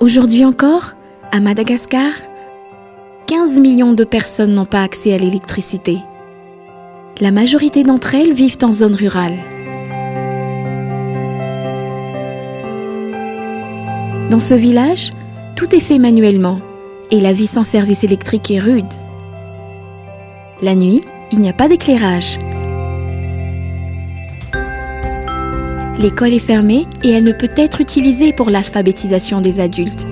Aujourd'hui encore, à Madagascar, 15 millions de personnes n'ont pas accès à l'électricité. La majorité d'entre elles vivent en zone rurale. Dans ce village, tout est fait manuellement et la vie sans service électrique est rude. La nuit, il n'y a pas d'éclairage. L'école est fermée et elle ne peut être utilisée pour l'alphabétisation des adultes.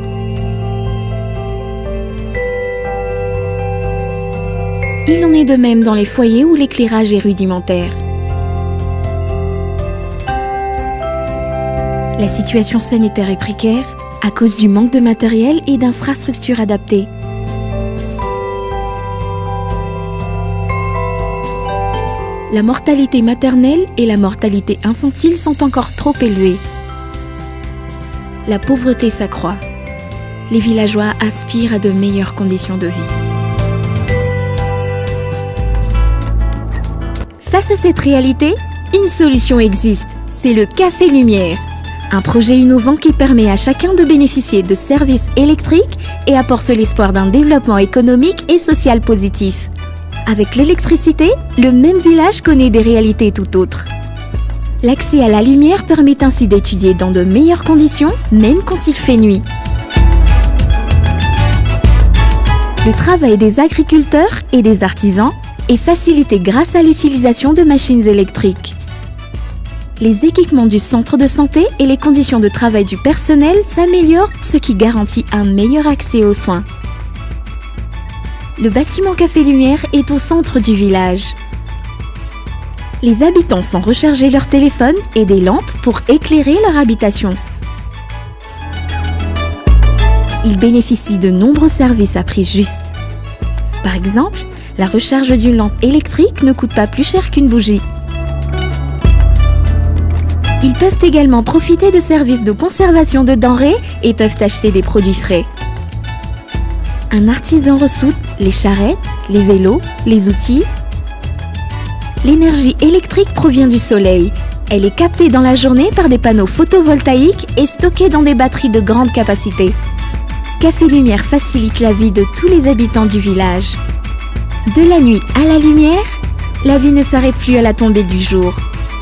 Il en est de même dans les foyers où l'éclairage est rudimentaire. La situation sanitaire est précaire à cause du manque de matériel et d'infrastructures adaptées. La mortalité maternelle et la mortalité infantile sont encore trop élevées. La pauvreté s'accroît. Les villageois aspirent à de meilleures conditions de vie. Face à cette réalité, une solution existe, c'est le Café Lumière. Un projet innovant qui permet à chacun de bénéficier de services électriques et apporte l'espoir d'un développement économique et social positif. Avec l'électricité, le même village connaît des réalités tout autres. L'accès à la lumière permet ainsi d'étudier dans de meilleures conditions, même quand il fait nuit. Le travail des agriculteurs et des artisans est facilité grâce à l'utilisation de machines électriques. Les équipements du centre de santé et les conditions de travail du personnel s'améliorent, ce qui garantit un meilleur accès aux soins. Le bâtiment Café Lumière est au centre du village. Les habitants font recharger leur téléphone et des lampes pour éclairer leur habitation. Ils bénéficient de nombreux services à prix juste. Par exemple, la recharge d'une lampe électrique ne coûte pas plus cher qu'une bougie. Ils peuvent également profiter de services de conservation de denrées et peuvent acheter des produits frais. Un artisan ressoute les charrettes, les vélos, les outils. L'énergie électrique provient du soleil. Elle est captée dans la journée par des panneaux photovoltaïques et stockée dans des batteries de grande capacité. Café Lumière facilite la vie de tous les habitants du village. De la nuit à la lumière, la vie ne s'arrête plus à la tombée du jour.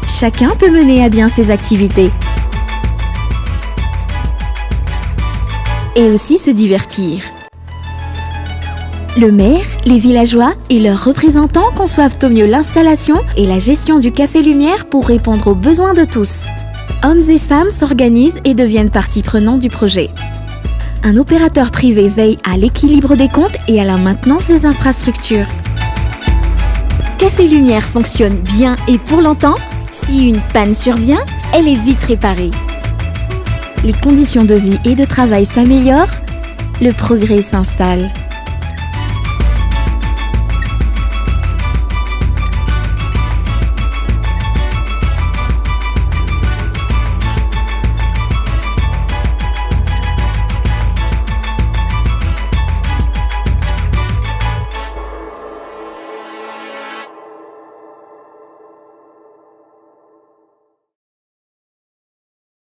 Chacun peut mener à bien ses activités. Et aussi se divertir. Le maire, les villageois et leurs représentants conçoivent au mieux l'installation et la gestion du Café Lumière pour répondre aux besoins de tous. Hommes et femmes s'organisent et deviennent partie prenante du projet. Un opérateur privé veille à l'équilibre des comptes et à la maintenance des infrastructures. Café Lumière fonctionne bien et pour longtemps. Si une panne survient, elle est vite réparée. Les conditions de vie et de travail s'améliorent, le progrès s'installe.